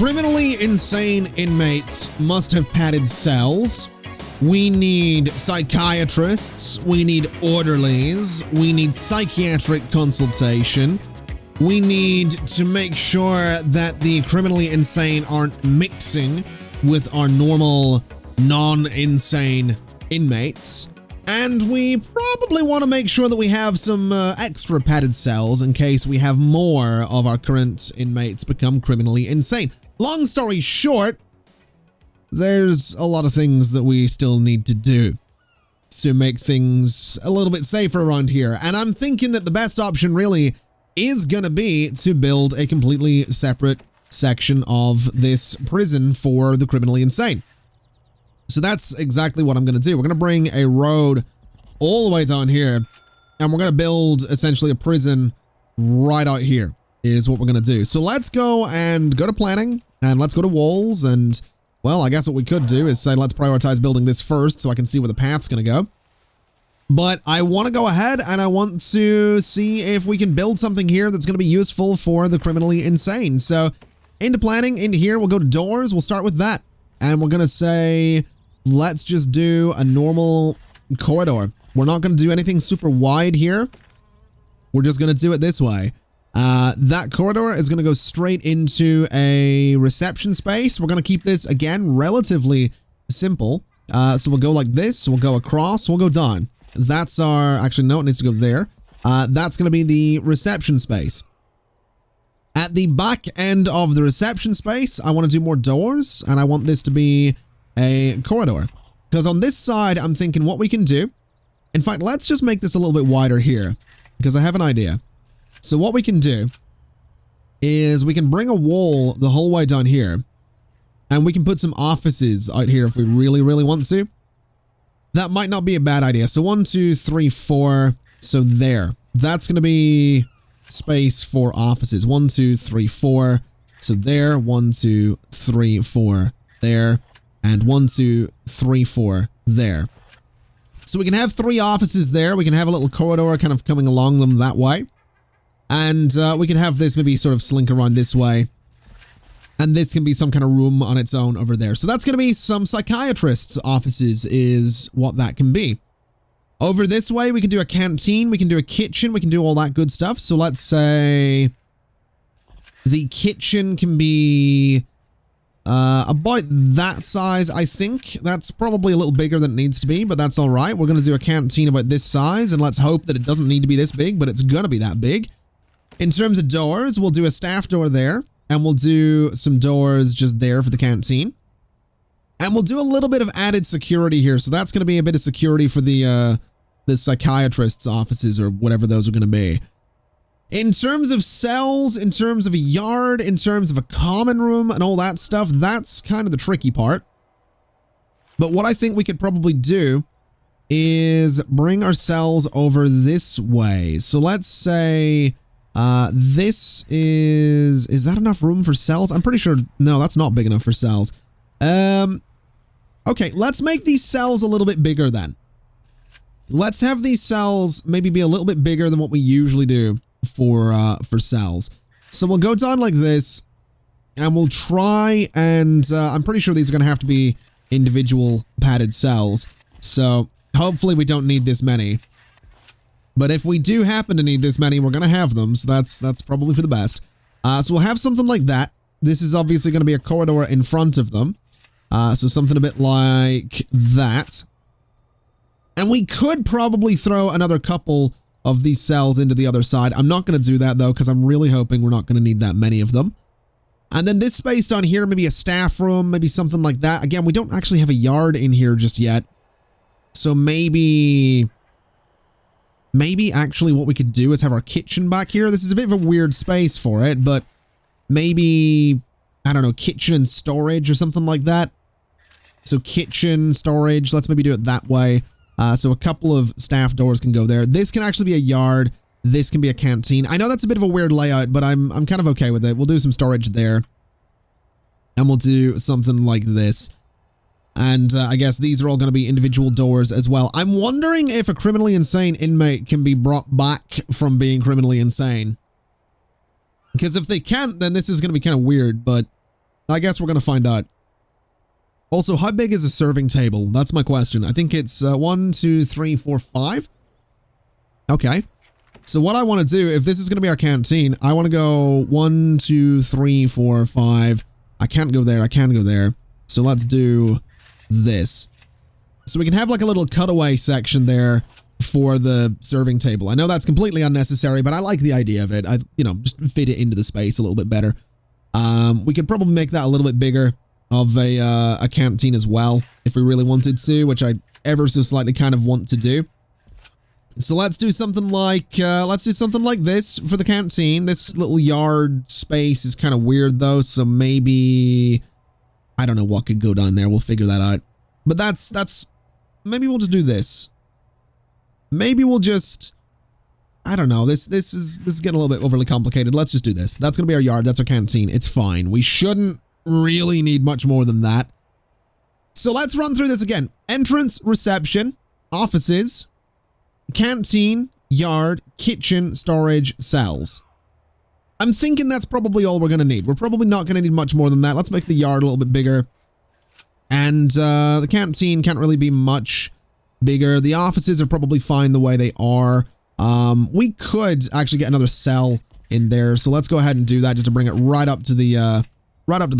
Criminally insane inmates must have padded cells. We need psychiatrists. We need orderlies. We need psychiatric consultation. We need to make sure that the criminally insane aren't mixing with our normal non-insane inmates. And we probably want to make sure that we have some extra padded cells in case we have more of our current inmates become criminally insane. Long story short, there's a lot of things that we still need to do to make things a little bit safer around here. And I'm thinking that the best option really is going to be to build a completely separate section of this prison for the criminally insane. So that's exactly what I'm going to do. We're going to bring a road all the way down here, and we're going to build essentially a prison right out here is what we're going to do. So let's go to planning, and let's go to walls, and well, I guess what we could do is say let's prioritize building this first so I can see where the path's going to go. But I want to go ahead and I want to see if we can build something here that's going to be useful for the criminally insane. So into planning, into here, we'll go to doors. We'll start with that. And we're going to say, let's just do a normal corridor. We're not going to do anything super wide here. We're just going to do it this way. That corridor is going to go straight into a reception space. We're going to keep this, again, relatively simple. So we'll go like this. We'll go across. We'll go down. That's our... Actually, no, it needs to go there. That's going to be the reception space. At the back end of the reception space, I want to do more doors, and I want this to be a corridor. Because on this side, I'm thinking what we can do... In fact, let's just make this a little bit wider here, because I have an idea. So what we can do is we can bring a wall the whole way down here, and we can put some offices out here if we really, really want to. That might not be a bad idea. So 1, 2, 3, 4. So there. That's going to be space for offices. 1, 2, 3, 4. So there. 1, 2, 3, 4. There. And 1, 2, 3, 4. There. So we can have 3 offices there. We can have a little corridor kind of coming along them that way. And we can have this maybe sort of slink around this way. And this can be some kind of room on its own over there. So that's going to be some psychiatrists' offices is what that can be. Over this way, we can do a canteen. We can do a kitchen. We can do all that good stuff. So let's say the kitchen can be about that size, I think. That's probably a little bigger than it needs to be, but that's all right. We're going to do a canteen about this size, and let's hope that it doesn't need to be this big, but it's going to be that big. In terms of doors, we'll do a staff door there. And we'll do some doors just there for the canteen. And we'll do a little bit of added security here. So that's going to be a bit of security for the psychiatrists' offices or whatever those are going to be. In terms of cells, in terms of a yard, in terms of a common room and all that stuff, that's kind of the tricky part. But what I think we could probably do is bring our cells over this way. So let's say... this is that enough room for cells? I'm pretty sure, no, that's not big enough for cells. Okay, let's make these cells a little bit bigger then. Let's have these cells maybe be a little bit bigger than what we usually do for cells. So we'll go down like this, and we'll try and, I'm pretty sure these are going to have to be individual padded cells. So hopefully we don't need this many. But if we do happen to need this many, we're going to have them, so that's probably for the best. So we'll have something like that. This is obviously going to be a corridor in front of them. So something a bit like that. And we could probably throw another couple of these cells into the other side. I'm not going to do that, though, because I'm really hoping we're not going to need that many of them. And then this space down here, maybe a staff room, maybe something like that. Again, we don't actually have a yard in here just yet. So maybe actually what we could do is have our kitchen back here. This is a bit of a weird space for it, but maybe, I don't know, kitchen and storage or something like that. So kitchen, storage, let's maybe do it that way. So a couple of staff doors can go there. This can actually be a yard. This can be a canteen. I know that's a bit of a weird layout, but I'm kind of okay with it. We'll do some storage there. And we'll do something like this. And I guess these are all going to be individual doors as well. I'm wondering if a criminally insane inmate can be brought back from being criminally insane. Because if they can't, then this is going to be kind of weird, but I guess we're going to find out. Also, how big is a serving table? That's my question. I think it's 1, 2, 3, 4, 5. Okay. So what I want to do, if this is going to be our canteen, I want to go 1, 2, 3, 4, 5. I can't go there. I can't go there. So let's do this. So we can have like a little cutaway section there for the serving table. I know that's completely unnecessary, but I like the idea of it. Just fit it into the space a little bit better. We could probably make that a little bit bigger of a canteen as well, if we really wanted to, which I ever so slightly kind of want to do. So let's do something like this for the canteen. This little yard space is kind of weird though, so maybe I don't know what could go down there. We'll figure that out. But that's maybe we'll just do this. Maybe we'll just, I don't know. This is getting a little bit overly complicated. Let's just do this. That's gonna be our yard. That's our canteen. It's fine. We shouldn't really need much more than that. So let's run through this again. Entrance, reception, offices, canteen, yard, kitchen, storage, cells. I'm thinking that's probably all we're going to need. We're probably not going to need much more than that. Let's make the yard a little bit bigger. And the canteen can't really be much bigger. The offices are probably fine the way they are. We could actually get another cell in there. So let's go ahead and do that just to bring it right up to the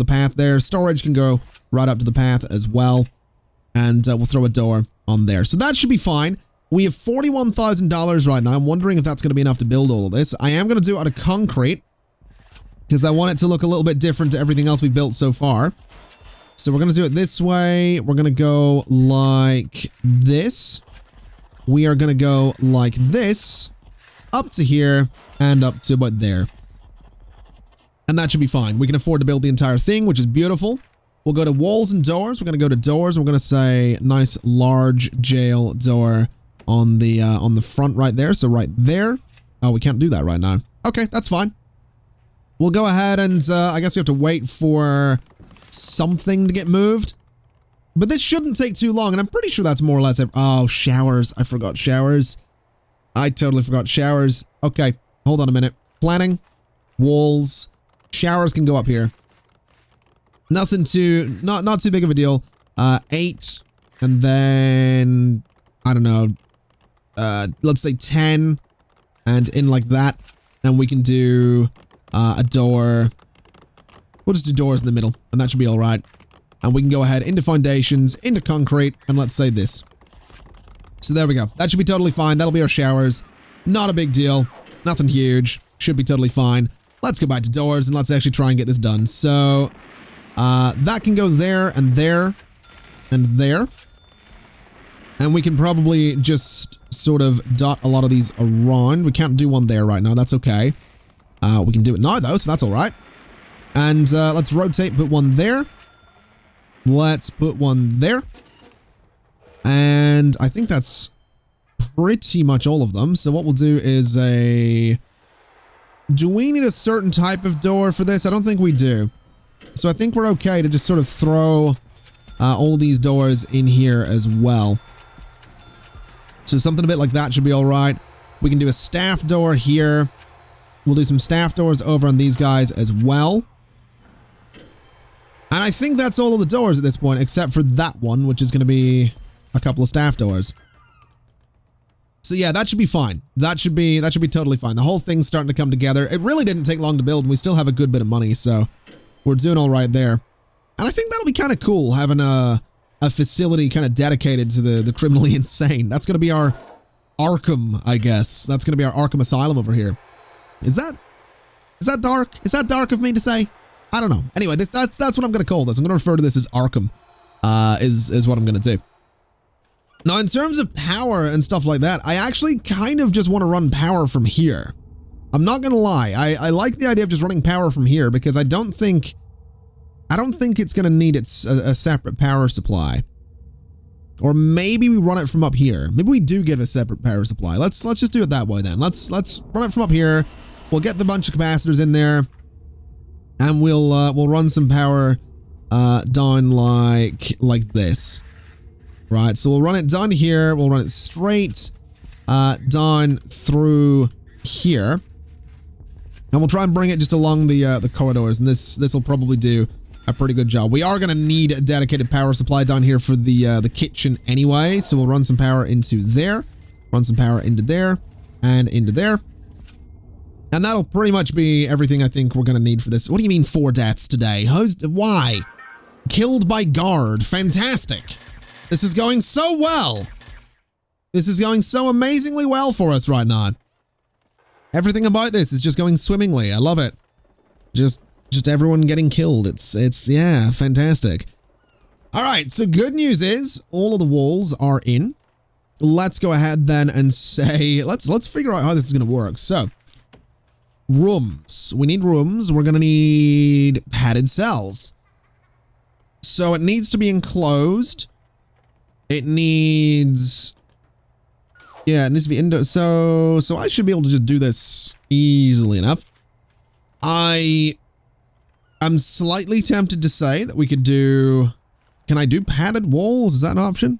path there. Storage can go right up to the path as well. And we'll throw a door on there. So that should be fine. We have $41,000 right now. I'm wondering if that's going to be enough to build all of this. I am going to do it out of concrete because I want it to look a little bit different to everything else we've built so far. So we're going to do it this way. We're going to go like this. We are going to go like this up to here and up to about there. And that should be fine. We can afford to build the entire thing, which is beautiful. We'll go to walls and doors. We're going to go to doors. We're going to say nice large jail door on the front right there. So right there. Oh, we can't do that right now. Okay, that's fine. We'll go ahead and I guess we have to wait for something to get moved. But this shouldn't take too long, and I'm pretty sure that's more or less oh, showers. I forgot showers. I totally forgot showers. Okay, hold on a minute. Planning. Walls. Showers can go up here. Nothing too, not too big of a deal. 8, and then, I don't know, let's say 10, and in like that, and we can do a door. We'll just do doors in the middle, and that should be all right. And we can go ahead into foundations, into concrete, and let's say this. So there we go. That should be totally fine. That'll be our showers. Not a big deal. Nothing huge. Should be totally fine. Let's go back to doors, and let's actually try and get this done. So, that can go there, and there, and there. And we can probably just sort of dot a lot of these around. We can't do one there right now. That's okay. We can do it now, though, so that's all right. And let's rotate, put one there. Let's put one there. And I think that's pretty much all of them. So what we'll do is a... Do we need a certain type of door for this? I don't think we do. So I think we're okay to just sort of throw all of these doors in here as well. So something a bit like that should be all right. We can do a staff door here. We'll do some staff doors over on these guys as well. And I think that's all of the doors at this point, except for that one, which is going to be a couple of staff doors. So yeah, that should be fine. That should be totally fine. The whole thing's starting to come together. It really didn't take long to build, and we still have a good bit of money, so we're doing all right there. And I think that'll be kind of cool, having a facility kind of dedicated to the criminally insane. That's going to be our Arkham, I guess. That's going to be our Arkham Asylum over here. Is that dark? Is that dark of me to say? I don't know. Anyway, that's what I'm going to call this. I'm going to refer to this as Arkham, is what I'm going to do. Now, in terms of power and stuff like that, I actually kind of just want to run power from here. I'm not going to lie. I like the idea of just running power from here because I don't think it's going to need a separate power supply. Or maybe we run it from up here. Maybe we do give a separate power supply. Let's just do it that way then. Let's run it from up here. We'll get the bunch of capacitors in there. And we'll run some power down like this. Right, so we'll run it down here. We'll run it straight down through here. And we'll try and bring it just along the corridors. And this will probably do a pretty good job. We are going to need a dedicated power supply down here for the kitchen anyway. So we'll run some power into there, run some power into there, and into there. And that'll pretty much be everything I think we're going to need for this. What do you mean 4 deaths today? Why? Killed by guard. Fantastic. This is going so well. This is going so amazingly well for us right now. Everything about this is just going swimmingly. I love it. Just everyone getting killed. It's yeah, fantastic. All right, so good news is all of the walls are in. Let's go ahead then and say, let's figure out how this is going to work. So, rooms. We need rooms. We're going to need padded cells. So it needs to be enclosed. It needs... Yeah, it needs to be indoor. So I should be able to just do this easily enough. I am slightly tempted to say that we could do... Can I do padded walls? Is that an option?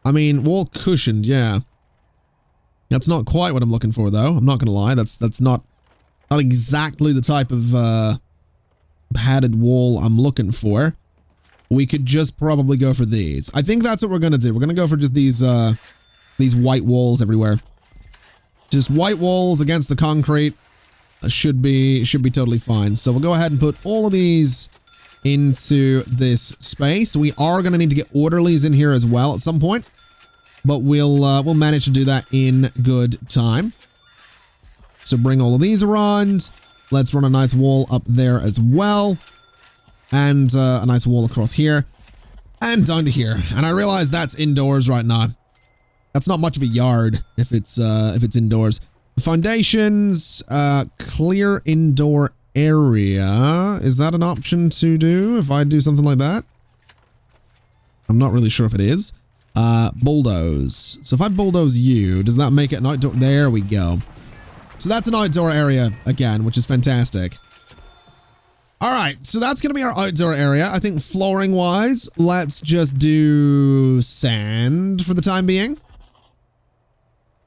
I mean, wall cushioned, yeah. That's not quite what I'm looking for, though. I'm not going to lie. That's not exactly the type of padded wall I'm looking for. We could just probably go for these. I think that's what we're going to do. We're going to go for just these white walls everywhere. Just white walls against the concrete. Should be totally fine. So we'll go ahead and put all of these into this space. We are going to need to get orderlies in here as well at some point, but we'll manage to do that in good time. So bring all of these around. Let's run a nice wall up there as well, and a nice wall across here and down to here. And I realize that's indoors right now. That's not much of a yard if it's indoors. The foundations, clear indoor area. Is that an option to do if I do something like that? I'm not really sure if it is. Bulldoze. So if I bulldoze you, does that make it an outdoor? There we go. So that's an outdoor area again, which is fantastic. All right, so that's going to be our outdoor area. I think flooring wise, let's just do sand for the time being.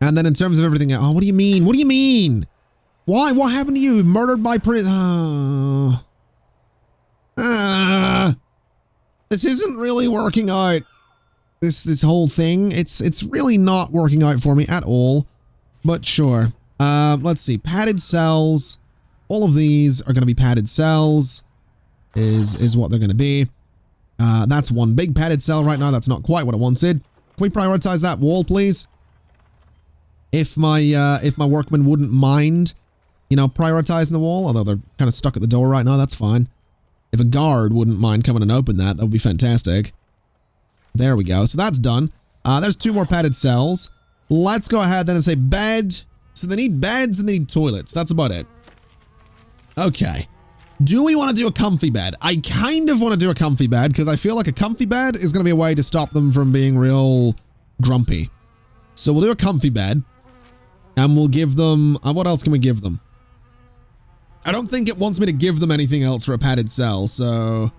And then in terms of everything else, oh, what do you mean? What do you mean? Why? What happened to you? Murdered by this isn't really working out. This whole thing, it's really not working out for me at all. But sure. Let's see. Padded cells. All of these are going to be padded cells. Is what they're going to be. That's one big padded cell right now. That's not quite what I wanted. Can we prioritize that wall, please? If my workmen wouldn't mind, you know, prioritizing the wall, although they're kind of stuck at the door right now, that's fine. If a guard wouldn't mind coming and open that would be fantastic. There we go. So that's done. There's 2 more padded cells. Let's go ahead then and say bed. So they need beds and they need toilets. That's about it. Okay. Do we want to do a comfy bed? I kind of want to do a comfy bed because I feel like a comfy bed is going to be a way to stop them from being real grumpy. So we'll do a comfy bed. And we'll give them... what else can we give them? I don't think it wants me to give them anything else for a padded cell, so...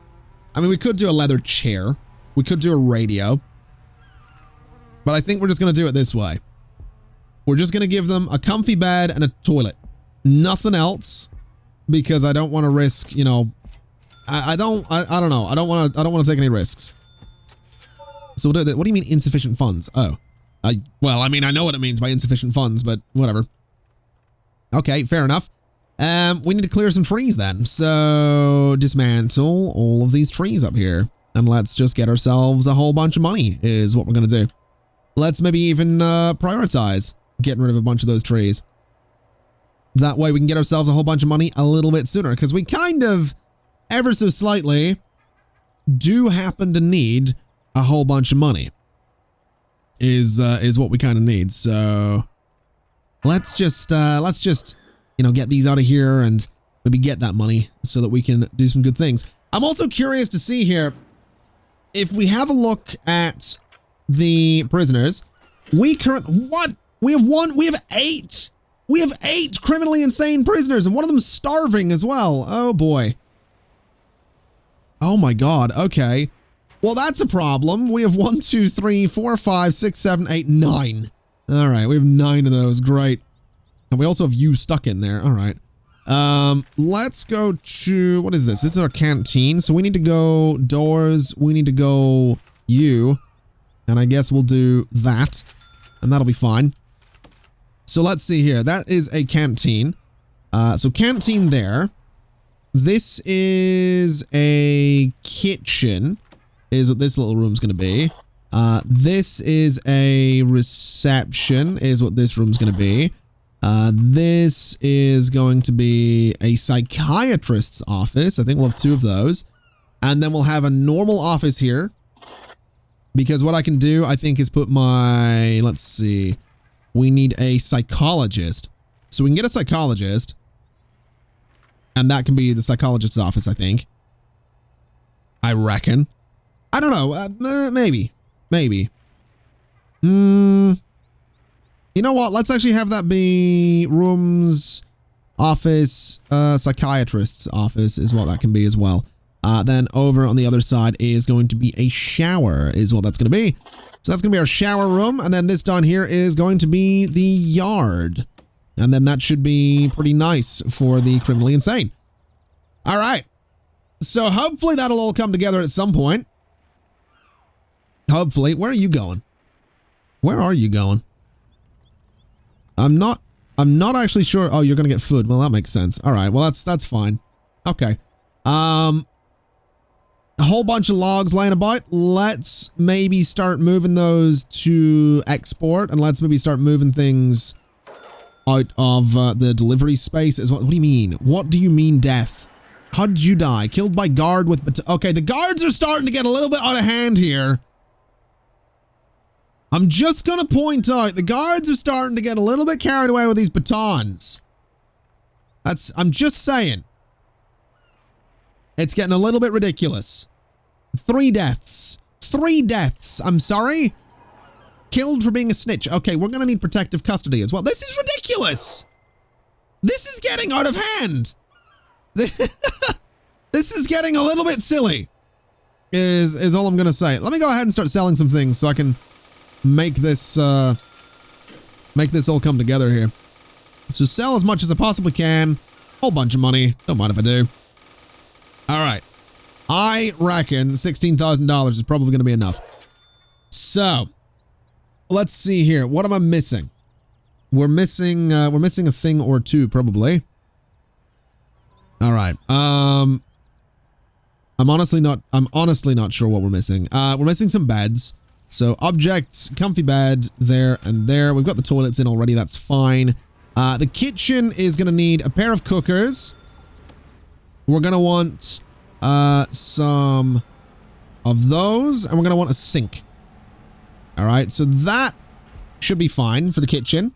I mean, we could do a leather chair. We could do a radio. But I think we're just going to do it this way. We're just going to give them a comfy bed and a toilet. Nothing else. Because I don't want to risk, you know... I don't know. I don't want to take any risks. So we'll do that. What do you mean insufficient funds? Oh. Well, I mean, I know what it means by insufficient funds, but whatever. Okay, fair enough. We need to clear some trees then. So dismantle all of these trees up here. And let's just get ourselves a whole bunch of money is what we're going to do. Let's maybe even prioritize getting rid of a bunch of those trees. That way we can get ourselves a whole bunch of money a little bit sooner. Because we kind of, ever so slightly, do happen to need a whole bunch of money. Is what we kind of need. So let's just you know, get these out of here and maybe get that money so that we can do some good things. I'm also curious to see here if we have a look at the prisoners. We have 8. We have 8 criminally insane prisoners, and one of them is starving as well. Oh boy. Oh my god. Okay. Well, that's a problem. We have 1, 2, 3, 4, 5, 6, 7, 8, 9. All right, we have 9 of those. Great. And we also have you stuck in there. All right. Let's go to, what is this? This is our canteen. So we need to go doors. We need to go you. And I guess we'll do that. And that'll be fine. So let's see here. That is a canteen. So canteen there. This is a kitchen, is what this little room's going to be. This is a reception, is what this room's going to be. This is going to be a psychiatrist's office. I think we'll have 2 of those. And then we'll have a normal office here. Because what I can do, I think, is put my, let's see. We need a psychologist. So we can get a psychologist. And that can be the psychologist's office, I think. I reckon. I don't know. Maybe. Maybe. You know what? Let's actually have that be rooms, office, psychiatrist's office is what that can be as well. Then over on the other side is going to be a shower is what that's going to be. So that's going to be our shower room. And then this down here is going to be the yard. And then that should be pretty nice for the criminally insane. All right. So hopefully that'll all come together at some point. Hopefully. Where are you going? Where are you going? I'm not actually sure. Oh, you're going to get food. Well, that makes sense. All right. Well, that's fine. Okay. A whole bunch of logs laying about. Let's maybe start moving those to export, and let's maybe start moving things out of the delivery space as well. What do you mean? What do you mean death? How did you die? Killed by guard with... Okay, the guards are starting to get a little bit out of hand here. I'm just going to point out, the guards are starting to get a little bit carried away with these batons. I'm just saying. It's getting a little bit ridiculous. 3 deaths. 3 deaths. I'm sorry. Killed for being a snitch. Okay, we're going to need protective custody as well. This is ridiculous. This is getting out of hand. This is getting a little bit silly. Is all I'm going to say. Let me go ahead and start selling some things so I can make this all come together here. So sell as much as I possibly can. Whole bunch of money. Don't mind if I do. All right. I reckon $16,000 is probably going to be enough. So, let's see here. What am I missing? We're missing a thing or 2 probably. All right. I'm honestly not sure what we're missing. We're missing some beds. So objects, comfy bed, there and there. We've got the toilets in already. That's fine. The kitchen is going to need a pair of cookers. We're going to want some of those, and we're going to want a sink. All right, so that should be fine for the kitchen.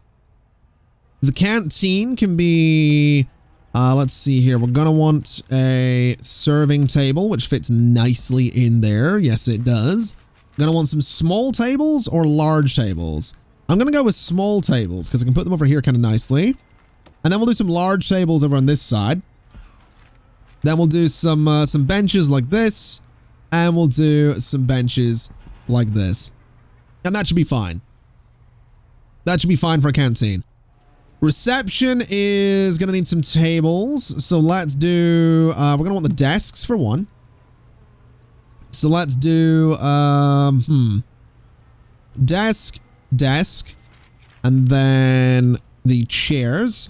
The canteen can be, let's see here. We're going to want a serving table, which fits nicely in there. Yes, it does. Going to want some small tables or large tables. I'm going to go with small tables because I can put them over here kind of nicely. And then we'll do some large tables over on this side. Then we'll do some benches like this. And we'll do some benches like this. And that should be fine. That should be fine for a canteen. Reception is going to need some tables. So let's do, we're going to want the desks for one. So let's do, desk, and then the chairs.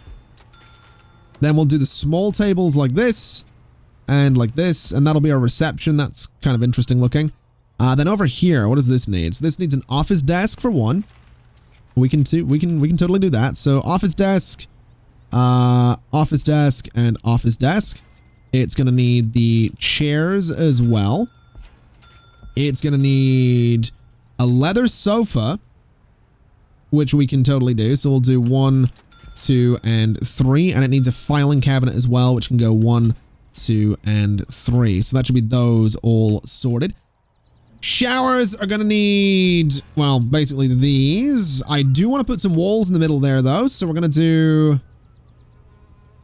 Then we'll do the small tables like this, and that'll be our reception. That's kind of interesting looking. Then over here, what does this need? So this needs an office desk for one. We can totally do that. So office desk, and office desk. It's gonna need the chairs as well. It's going to need a leather sofa, which we can totally do. So we'll do 1, 2, and 3. And it needs a filing cabinet as well, which can go 1, 2, and 3. So that should be those all sorted. Showers are going to need, well, basically these. I do want to put some walls in the middle there, though. So we're going to do,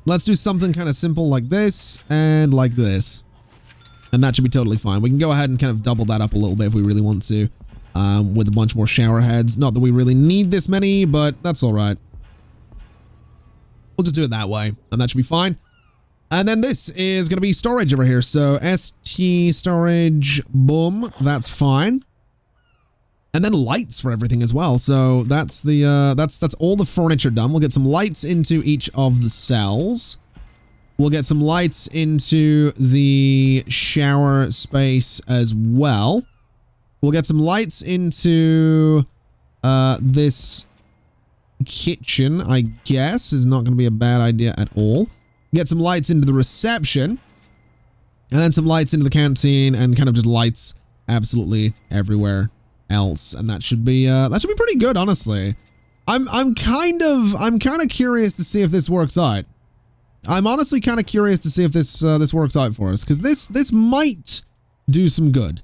let's do something kind of simple like this and like this. And that should be totally fine. We can go ahead and kind of double that up a little bit if we really want to, with a bunch more shower heads. Not that we really need this many, but that's all right. We'll just do it that way, and that should be fine. And then this is going to be storage over here. So ST storage, boom, that's fine. And then lights for everything as well. So that's the that's all the furniture done. We'll get some lights into each of the cells. We'll get some lights into the shower space as well. We'll get some lights into this kitchen, I guess, is not going to be a bad idea at all. Get some lights into the reception, and then some lights into the canteen, and kind of just lights absolutely everywhere else. And that should be pretty good, honestly. I'm kind of curious to see if this works out. I'm honestly kind of curious to see if this works out for us, because this might do some good.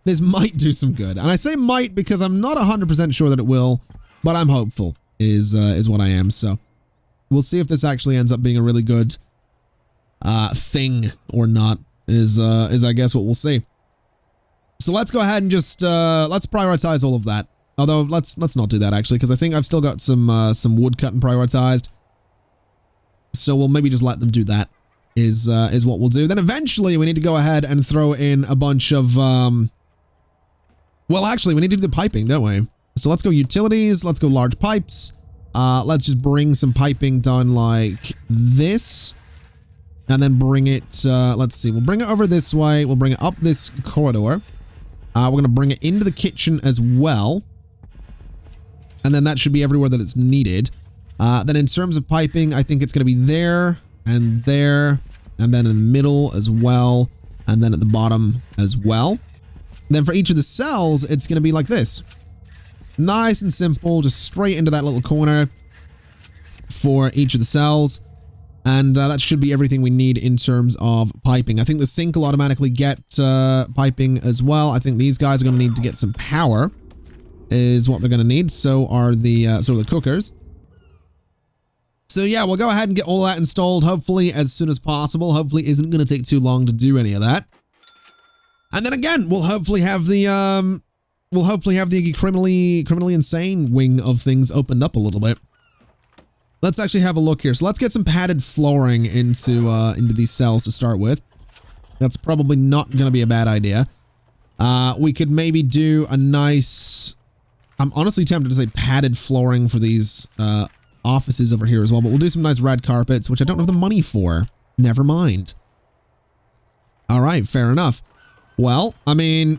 This might do some good, and I say might because I'm not 100% sure that it will, but I'm hopeful. Is what I am. So we'll see if this actually ends up being a really good thing or not. Is I guess what we'll see. So let's go ahead and just let's prioritize all of that. Although let's not do that actually, because I think I've still got some wood cutting prioritized. So we'll maybe just let them do that. Is what we'll do. Then eventually we need to go ahead and throw in a bunch of well, actually we need to do the piping, don't we? So let's go utilities, let's go large pipes. Let's just bring some piping done like this. And then bring it, let's see, we'll bring it over this way. We'll bring it up this corridor. We're going to bring it into the kitchen as well. And then that should be everywhere that it's needed. Then in terms of piping, I think it's going to be there, and then in the middle as well, and then at the bottom as well. And then for each of the cells, it's going to be like this. Nice and simple, just straight into that little corner for each of the cells. And that should be everything we need in terms of piping. I think the sink will automatically get piping as well. I think these guys are going to need to get some power, is what they're going to need. So are the cookers. So yeah, we'll go ahead and get all that installed, hopefully as soon as possible. Hopefully it isn't going to take too long to do any of that. And then again, we'll hopefully have the criminally insane wing of things opened up a little bit. Let's actually have a look here. So let's get some padded flooring into these cells to start with. That's probably not going to be a bad idea. We could maybe do a nice, I'm honestly tempted to say padded flooring for these offices over here as well, but we'll do some nice red carpets, which I don't have the money for. Never mind. All right, fair enough. Well, I mean,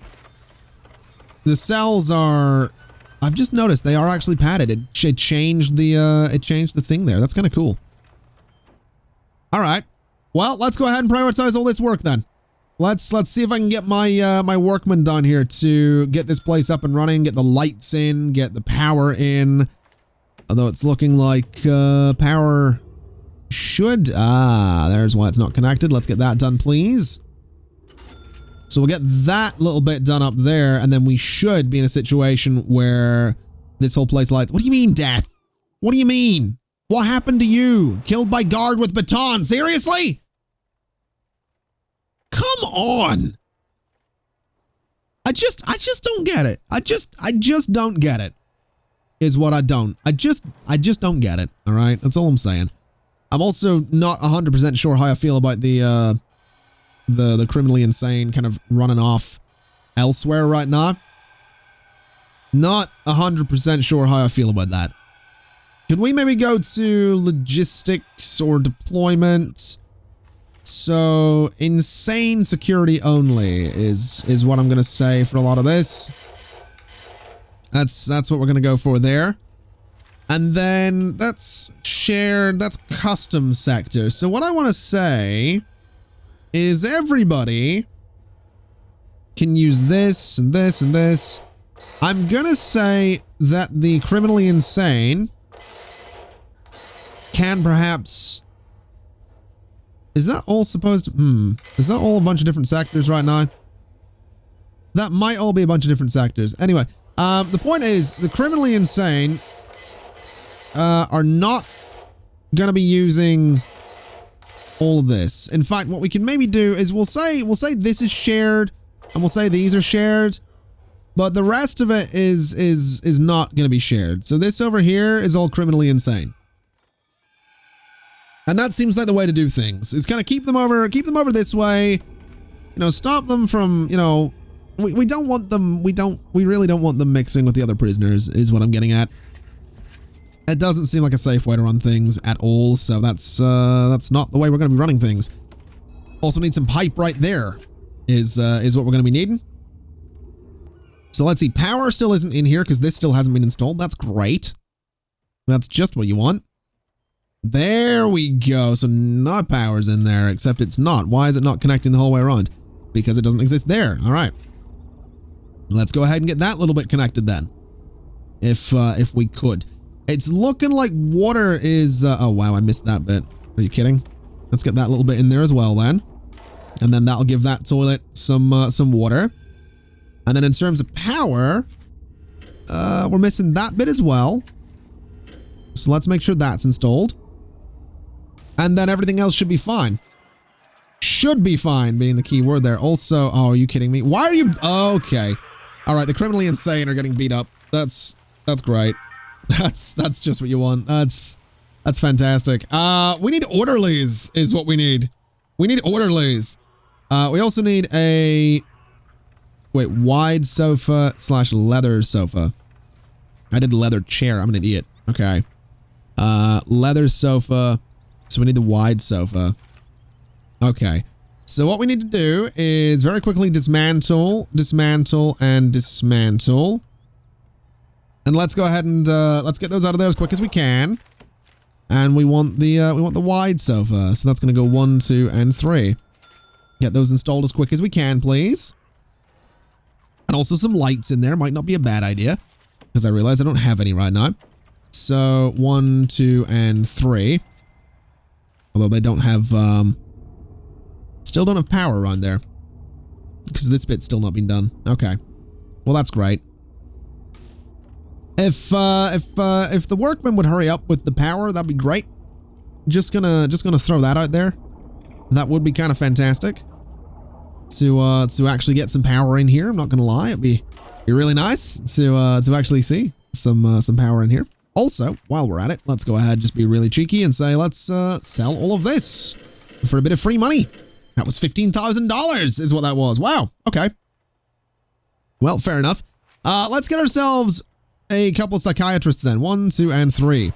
the cells are, I've just noticed they are actually padded. It changed the thing there. That's kind of cool. All right. Well, let's go ahead and prioritize all this work then. Let's see if I can get my my workmen done here to get this place up and running, get the lights in, get the power in. Although it's looking like power should, there's why it's not connected. Let's get that done, please. So we'll get that little bit done up there, and then we should be in a situation where this whole place lights. What do you mean, death? What do you mean? What happened to you? Killed by guard with baton? Seriously? Come on. I just don't get it. I just don't get it. Is what I don't. I just don't get it. All right? That's all I'm saying. I'm also not 100% sure how I feel about the criminally insane kind of running off elsewhere right now. Not 100% sure how I feel about that. Could we maybe go to logistics or deployment? So insane security only is what I'm gonna say for a lot of this. That's what we're gonna go for there. And then that's shared, that's custom sector. So what I want to say is everybody can use this and this and this. I'm gonna say that the criminally insane can perhaps... Is that all supposed to... Is that all a bunch of different sectors right now? That might all be a bunch of different sectors. Anyway, the point is, the criminally insane are not gonna be using all of this. In fact, what we can maybe do is we'll say this is shared, and we'll say these are shared, but the rest of it is not gonna be shared. So this over here is all criminally insane. And that seems like the way to do things, is kind of keep them over this way. You know, stop them from, you know, we don't want them, we really don't want them mixing with the other prisoners, is what I'm getting at. It doesn't seem like a safe way to run things at all, so that's not the way we're going to be running things. Also need some pipe right there, is what we're going to be needing. So let's see, power still isn't in here because this still hasn't been installed. That's great. That's just what you want. There we go. So no power's in there, except it's not. Why is it not connecting the whole way around? Because it doesn't exist there. All right. Let's go ahead and get that little bit connected then. If we could. It's looking like water is, oh wow, I missed that bit. Are you kidding? Let's get that little bit in there as well then. And then that'll give that toilet some water. And then in terms of power, we're missing that bit as well. So let's make sure that's installed. And then everything else should be fine. Should be fine being the key word there. Also, oh, are you kidding me? Why are you, okay. All right, the criminally insane are getting beat up. That's great. That's just what you want. That's fantastic. We need orderlies is what we need. We need orderlies. We also need a, wait, wide sofa / leather sofa. I did leather chair. I'm an idiot. Okay. Leather sofa. So we need the wide sofa. Okay. So what we need to do is very quickly dismantle, dismantle, and dismantle. And let's go ahead and let's get those out of there as quick as we can. And we want the wide sofa. So that's going to go 1, 2, and 3. Get those installed as quick as we can, please. And also some lights in there might not be a bad idea, because I realize I don't have any right now. So 1, 2, and 3. Although they don't have, still don't have power around there, because this bit's still not been done. Okay, well that's great. If the workmen would hurry up with the power, that'd be great. Just gonna throw that out there. That would be kind of fantastic. To actually get some power in here. I'm not gonna lie, it'd be really nice to actually see some power in here. Also, while we're at it, let's go ahead, just be really cheeky and say, let's sell all of this for a bit of free money. That was $15,000 is what that was. Wow. Okay. Well, fair enough. Let's get ourselves a couple of psychiatrists then. 1, 2, and 3.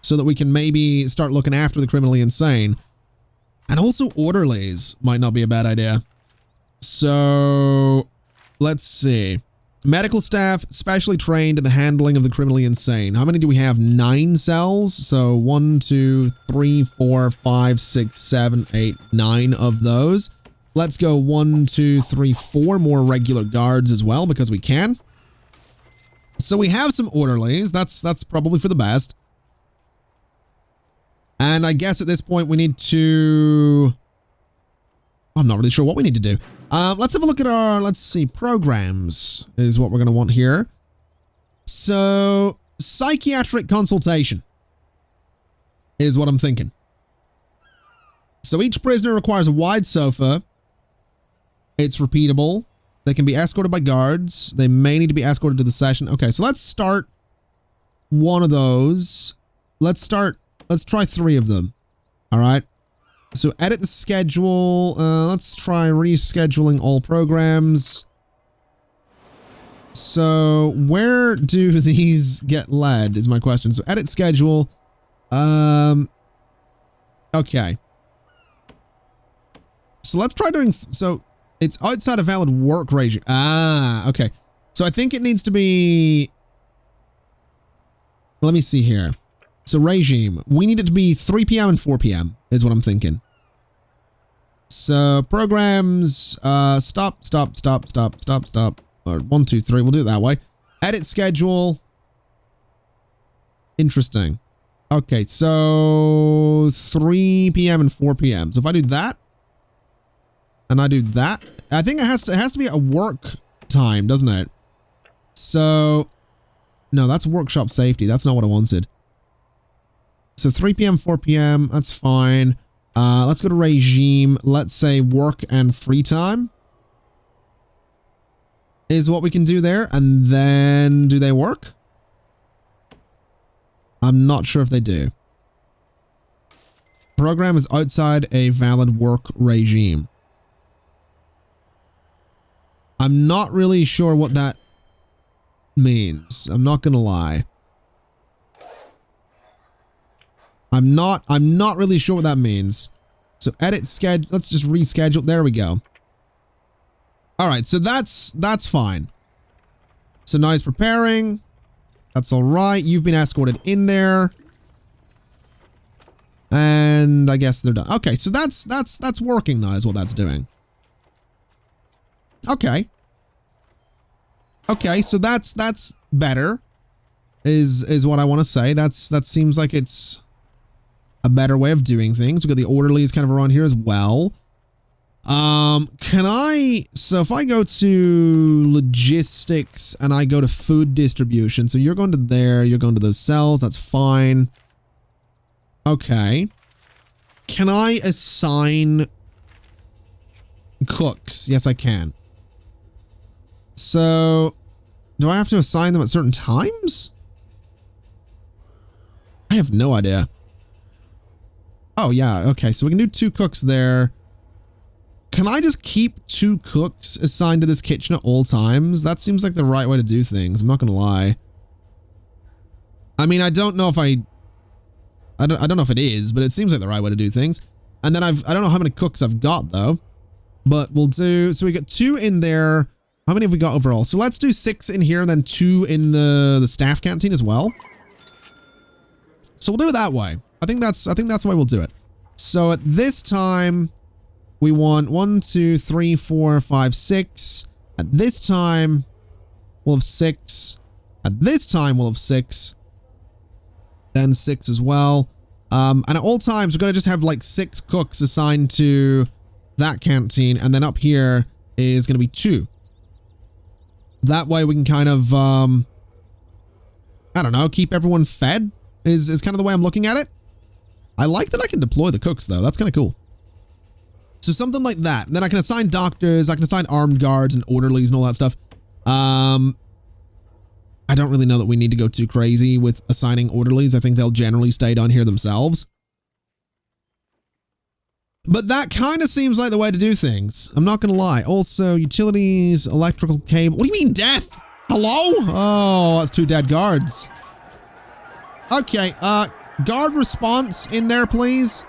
So that we can maybe start looking after the criminally insane. And also orderlies might not be a bad idea. So let's see. Medical staff specially trained in the handling of the criminally insane. How many do we have? 9 cells. So 1, 2, 3, 4, 5, 6, 7, 8, 9 of those. Let's go 1, 2, 3, 4 more regular guards as well, because we can. So we have some orderlies. That's probably for the best. And I guess at this point we need to, I'm not really sure what we need to do. Let's have a look at our, let's see, programs is what we're going to want here. So, psychiatric consultation is what I'm thinking. So each prisoner requires a wide sofa. It's repeatable. They can be escorted by guards. They may need to be escorted to the session. Okay, so let's start one of those. Let's try 3 of them. All right. So edit the schedule. Let's try rescheduling all programs. So where do these get led is my question. So edit schedule. Okay. So let's try doing, so it's outside of valid work regime. Ah, okay. So I think it needs to be, let me see here. So regime, we need it to be 3 p.m. and 4 p.m. is what I'm thinking. So programs, stop. Or 1, 2, 3, we'll do it that way. Edit schedule. Interesting. Okay, so 3 p.m. and 4 p.m. So if I do that, and I do that, I think it has to be a work time, doesn't it? So, no, that's workshop safety. That's not what I wanted. So 3 p.m., 4 p.m., that's fine. Let's go to regime. Let's say work and free time is what we can do there. And then do they work? I'm not sure if they do. Program is outside a valid work regime. I'm not really sure what that means. I'm not gonna lie. I'm not really sure what that means. So edit schedule. Let's just reschedule. There we go. All right, so that's fine. So now he's preparing. That's all right. You've been escorted in there. And I guess they're done. Okay, so that's working now is what that's doing. Okay. Okay, so that's better. Is what I want to say. That seems like it's a better way of doing things. We've got the orderlies kind of around here as well. So if I go to logistics and I go to food distribution, so you're going to there, you're going to those cells, that's fine. Okay. Can I assign cooks? Yes, I can. So, do I have to assign them at certain times? I have no idea. Oh, yeah. Okay, so we can do 2 cooks there. Can I just keep 2 cooks assigned to this kitchen at all times? That seems like the right way to do things. I'm not gonna lie. I mean, I don't know if I don't know if it is, but it seems like the right way to do things. And then I don't know how many cooks I've got though, but we'll do, so we got 2 in there. How many have we got overall? So let's do 6 in here and then 2 in the staff canteen as well. So we'll do it that way. I think that's the way we'll do it. So at this time, we want 1, 2, 3, 4, 5, 6. At this time, we'll have 6. At this time, we'll have 6. Then 6 as well. And at all times, we're going to just have like 6 cooks assigned to that canteen. And then up here is going to be 2. That way we can kind of, I don't know, keep everyone fed is kind of the way I'm looking at it. I like that I can deploy the cooks though. That's kind of cool. So something like that. And then I can assign doctors, I can assign armed guards and orderlies and all that stuff. I don't really know that we need to go too crazy with assigning orderlies. I think they'll generally stay down here themselves. But that kind of seems like the way to do things. I'm not going to lie. Also, utilities, electrical cable. What do you mean death? Hello? Oh, that's 2 dead guards. Okay, guard response in there, please.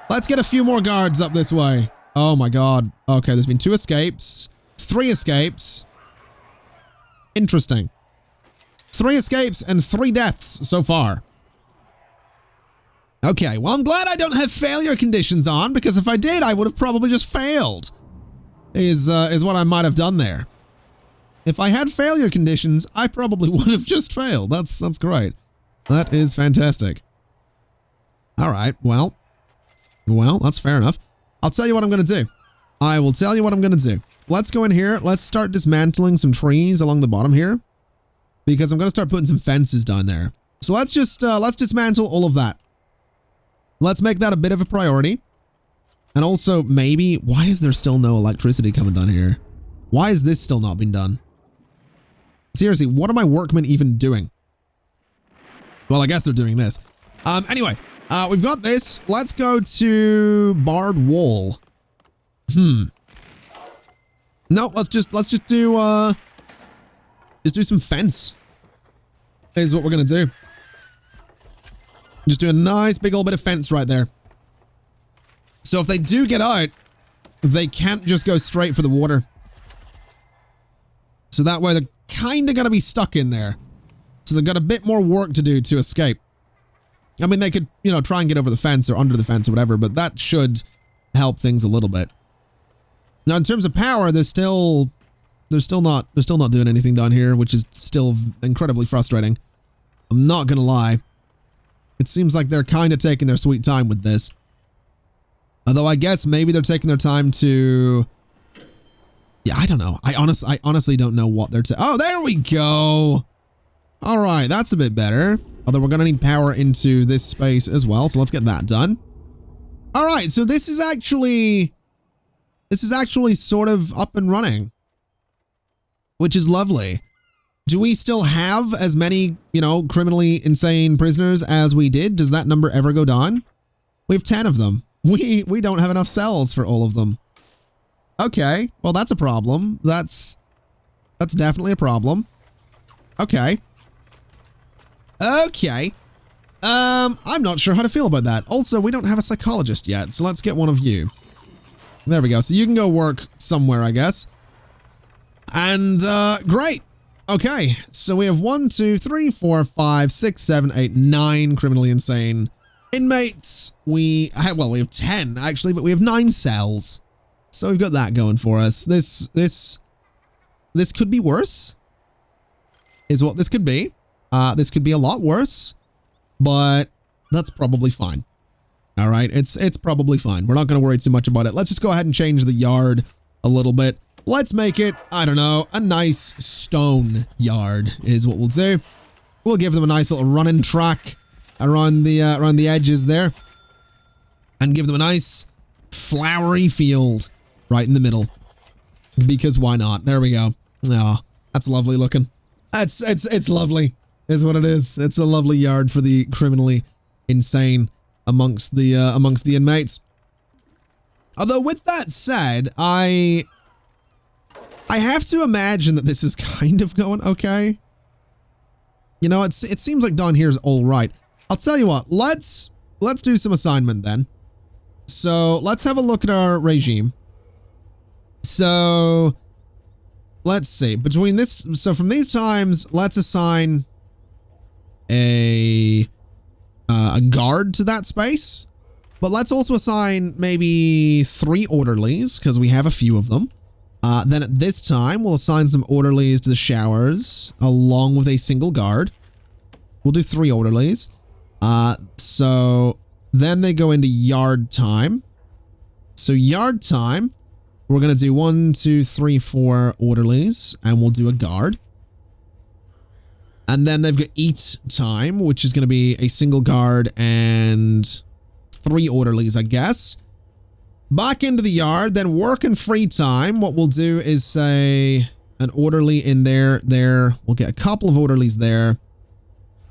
Let's get a few more guards up this way. Oh my god. Okay, there's been 2 escapes. 3 escapes. Interesting. 3 escapes and 3 deaths so far. Okay, well, I'm glad I don't have failure conditions on, because if I did, I would have probably just failed. Is what I might have done there. If I had failure conditions, I probably would have just failed. That's great. That is fantastic. All right, well, that's fair enough. I'll tell you what I'm going to do. I will tell you what I'm going to do. Let's go in here. Let's start dismantling some trees along the bottom here, because I'm going to start putting some fences down there. So let's dismantle all of that. Let's make that a bit of a priority. And also, maybe, why is there still no electricity coming down here? Why is this still not being done? Seriously, what are my workmen even doing? Well, I guess they're doing this. Anyway, we've got this. Let's go to barred wall. No, let's just do some fence. Is what we're gonna do. Just do a nice big old bit of fence right there. So if they do get out, they can't just go straight for the water. So that way they're kind of going to be stuck in there. So they've got a bit more work to do to escape. I mean, they could, you know, try and get over the fence or under the fence or whatever, but that should help things a little bit. Now, in terms of power, they're still not doing anything down here, which is still incredibly frustrating. I'm not going to lie. It seems like they're kind of taking their sweet time with this. Although I guess maybe they're taking their time to... Yeah, I don't know. I honestly don't know what they're... Oh, there we go! Alright, that's a bit better. Although we're going to need power into this space as well, so let's get that done. Alright, so this is actually sort of up and running. Which is lovely. Do we still have as many, criminally insane prisoners as we did? Does that number ever go down? We have 10 of them. We don't have enough cells for all of them. Okay, well, that's a problem. That's definitely a problem. Okay. Okay. I'm not sure how to feel about that. Also, we don't have a psychologist yet, so let's get one of you. There we go. So you can go work somewhere, I guess. And, great. Okay, so we have 1, 2, 3, 4, 5, 6, 7, 8, 9 criminally insane inmates. We have 10 actually, but we have 9 cells. So we've got that going for us. This could be worse, is what this could be. This could be a lot worse, but that's probably fine. All right, it's probably fine. We're not going to worry too much about it. Let's just go ahead and change the yard a little bit. Let's make it, I don't know, a nice stone yard is what we'll do. We'll give them a nice little running track around the edges there, and give them a nice flowery field right in the middle, because why not? There we go. Oh, that's lovely looking. It's lovely, is what it is. It's a lovely yard for the criminally insane amongst the inmates. Although with that said, I have to imagine that this is kind of going okay. It seems like down here is all right. I'll tell you what, let's do some assignment then. So let's have a look at our regime. So let's see, so from these times, let's assign a guard to that space, but let's also assign maybe 3 orderlies, because we have a few of them. Then at this time, we'll assign some orderlies to the showers, along with a single guard. We'll do 3 orderlies. So then they go into yard time. So yard time, we're going to do 1, 2, 3, 4 orderlies, and we'll do a guard. And then they've got eat time, which is going to be a single guard and 3 orderlies, I guess. Back into the yard, then work and free time. What we'll do is say an orderly in there. We'll get a couple of orderlies there,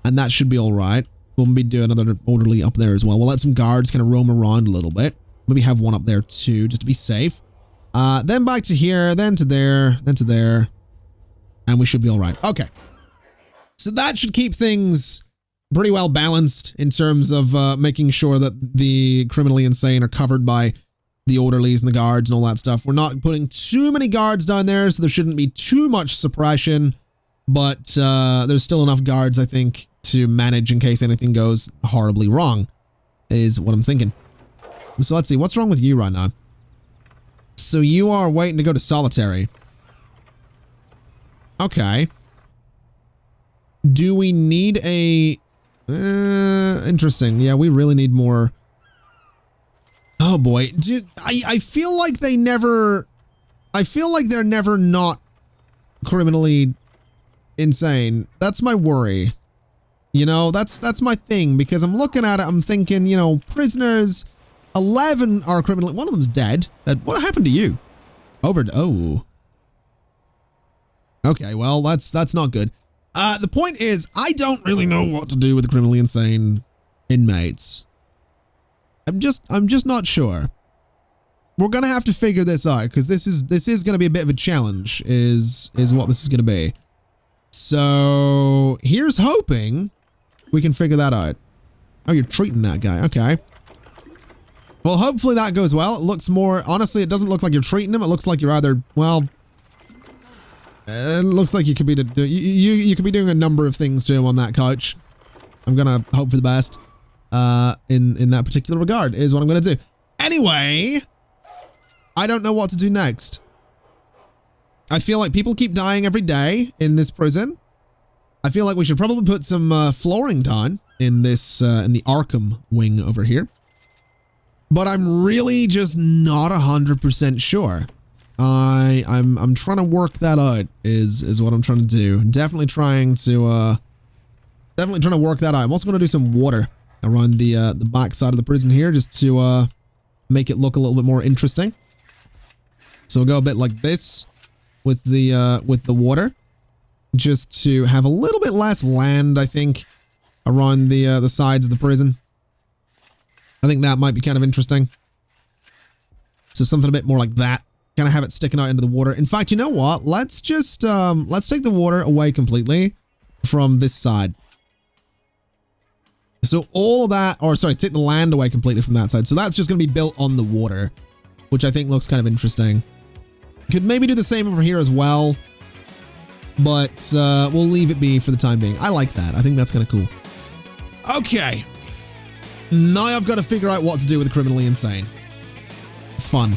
and that should be all right. We'll maybe do another orderly up there as well. We'll let some guards kind of roam around a little bit. Maybe have one up there too, just to be safe. Then back to here, then to there, then to there, and we should be all right. Okay. So that should keep things pretty well balanced in terms of making sure that the criminally insane are covered by the orderlies and the guards and all that stuff. We're not putting too many guards down there, so there shouldn't be too much suppression, but there's still enough guards, I think, to manage in case anything goes horribly wrong, is what I'm thinking. So let's see, what's wrong with you right now? So you are waiting to go to solitary. Okay. Do we need a... interesting. Yeah, we really need more... Oh boy. I feel like they never... I feel like they're never not criminally insane. That's my worry. That's my thing, because I'm looking at it, I'm thinking, prisoners, 11 are criminally... One of them's dead. What happened to you? Oh. Okay, well, that's not good. The point is, I don't really know what to do with the criminally insane inmates. I'm just not sure. We're gonna have to figure this out, because this is gonna be a bit of a challenge, is what this is gonna be. So here's hoping we can figure that out. Oh, you're treating that guy. Okay. Well, hopefully that goes well. It looks more, honestly, it doesn't look like you're treating him. It looks like you're either, well, it looks like you could be you could be doing a number of things to him on that couch. I'm gonna hope for the best in that particular regard, is what I'm gonna do. Anyway, I don't know what to do next. I feel like people keep dying every day in this prison. I feel like we should probably put some flooring down in this in the Arkham wing over here. But I'm really just not 100% sure. I'm trying to work that out, is what I'm trying to do. Definitely trying to work that out. I'm also going to do some water around the back side of the prison here, just to make it look a little bit more interesting. So we'll go a bit like this with the water. just to have a little bit less land, I think, around the sides of the prison. I think that might be kind of interesting. So something a bit more like that. Kind of have it sticking out into the water. In fact, you know what? Let's just, let's take the water away completely from this side. So all of that, or sorry, take the land away completely from that side. So that's just going to be built on the water, which I think looks kind of interesting. Could maybe do the same over here as well, but we'll leave it be for the time being. I like that. I think that's kind of cool. Okay. Now I've got to figure out what to do with the criminally insane. Fun.